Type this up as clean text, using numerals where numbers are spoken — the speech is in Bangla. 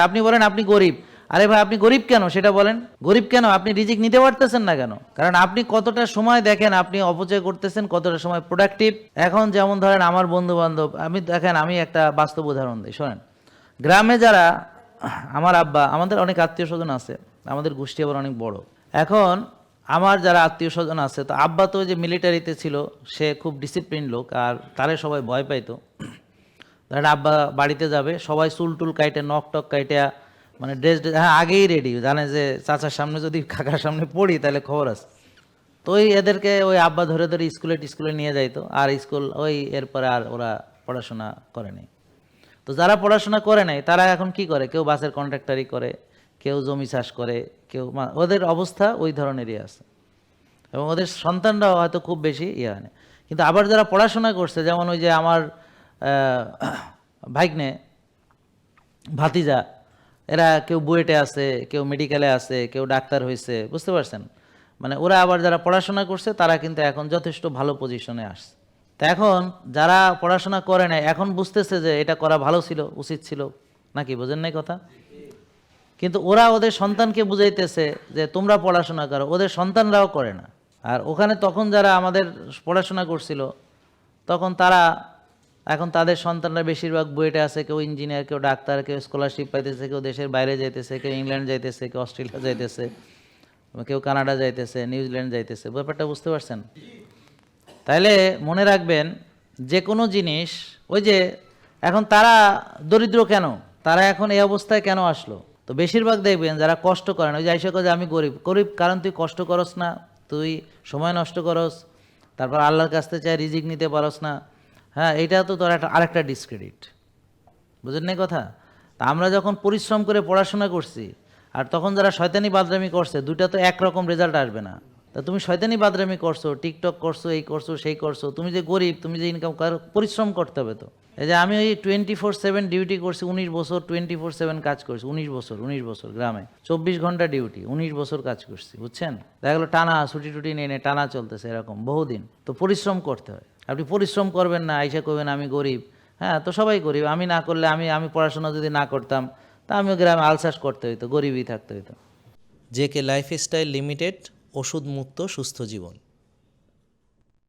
আপনি বলেন আপনি গরিব, আরে ভাই আপনি গরিব কেন সেটা বলেন। গরিব কেন? আপনি রিজিক নিতে পারতেছেন না কেন? কারণ আপনি কতটা সময় দেখেন আপনি অপচয় করতেছেন, কতটা সময় প্রোডাক্টিভ। এখন যেমন ধরেন আমার বন্ধু বান্ধব, আমি দেখেন আমি একটা বাস্তব উদাহরণ দিই, শোনেন। গ্রামে যারা, আমার আব্বা, আমাদের অনেক আত্মীয় স্বজন আছে, আমাদের গোষ্ঠী আবার অনেক বড়। এখন আমার যারা আত্মীয় স্বজন আছে, তো আব্বা তো যে মিলিটারিতে ছিল, সে খুব ডিসিপ্লিন লোক, আর তারে সবাই ভয় পাইতো। ধরেন আব্বা বাড়িতে যাবে, সবাই চুল টুল কাইটে, নখ টক কাইটে, মানে ড্রেস, হ্যাঁ আগেই রেডি, জানে যে চাচার সামনে যদি কাকার সামনে পড়ি তাহলে খবর আছে। তো ওই এদেরকে ওই আব্বা ধরে ধরে স্কুলে নিয়ে যাইতো, আর স্কুল ওই এরপরে আর ওরা পড়াশোনা করেনি। তো যারা পড়াশোনা করে নাই তারা এখন কি করে, কেউ বাসের কন্ট্রাক্টারি করে, কেউ জমি চাষ করে, কেউ ওদের অবস্থা ওই ধরনেরই আছে, এবং ওদের সন্তানরাও হয়তো খুব বেশি ইয়ে হয় না। কিন্তু আবার যারা পড়াশোনা করছে, যেমন ওই যে আমার ভাইগনে, ভাতিজা, এরা কেউ বুয়েটে আছে, কেউ মেডিকেলে আছে, কেউ ডাক্তার হয়েছে, বুঝতে পারছেন। মানে ওরা আবার যারা পড়াশোনা করছে তারা কিন্তু এখন যথেষ্ট ভালো পজিশনে আসছে। তা এখন যারা পড়াশোনা করে নাই এখন বুঝতেছে যে এটা করা ভালো ছিল, উচিত ছিল, নাকি বোঝেন নাই কথা। কিন্তু ওরা ওদের সন্তানকে বুঝাইতেছে যে তোমরা পড়াশোনা করো, ওদের সন্তানরাও করে না। আর ওখানে তখন যারা আমাদের পড়াশোনা করছিল তখন তারা, এখন তাদের সন্তানরা বেশিরভাগ বুয়েটে আছে, কেউ ইঞ্জিনিয়ার, কেউ ডাক্তার, কেউ স্কলারশিপ পাইতেছে, কেউ দেশের বাইরে যাইতেছে, কেউ ইংল্যান্ড যাইতেছে, কেউ অস্ট্রেলিয়া যাইতেছে, কেউ কানাডা যাইতেছে, নিউজিল্যান্ড যাইতেছে। ব্যাপারটা বুঝতে পারছেন? তাইলে মনে রাখবেন, যে কোনো জিনিস, ওই যে এখন তারা দরিদ্র কেন, তারা এখন এই অবস্থায় কেন আসলো, তো বেশিরভাগ দেখবেন যারা কষ্ট করেন, ওই যে আইসা যে আমি গরিব, গরিব কারণ তুই কষ্ট করস না, তুই সময় নষ্ট করস, তারপর আল্লাহর কাছ থেকে চাই রিজিক নিতে পারস না। হ্যাঁ, এইটা তো তোর একটা আরেকটা ডিসক্রেডিট, বুঝেন না কথা। তা আমরা যখন পরিশ্রম করে পড়াশোনা করছি, আর তখন যারা শয়তানি বাদরামি করছে, দুইটা তো একরকম রেজাল্ট আসবে না। তা তুমি শয়তানি বাদরামি করছো, টিকটক করছো, এই করছো সেই করছো, তুমি যে গরিব, তুমি যে ইনকাম করো, পরিশ্রম করতে হবে তো। এই যে আমি ওই 24/7 ডিউটি করছি, 19 বছর 24/7 কাজ করছি, 19 বছর গ্রামে 24 ঘন্টা ডিউটি, 19 বছর কাজ করছি, বুঝছেন। দেখা গেলো টানা ছুটি টুটি নিয়ে টানা চলতেছে, এরকম বহুদিন। তো পরিশ্রম করতে হয়। আপনি পরিশ্রম করবেন না, আইসা করবেন আমি গরিব। হ্যাঁ, তো সবাই গরিব, আমি না করলে, আমি পড়াশোনা যদি না করতাম তা আমিও গ্রামে আলসাস করতে হইতো, গরিবই থাকতে হইতো। জেকে লাইফস্টাইল লিমিটেড, ওষুধ মুক্ত সুস্থ জীবন।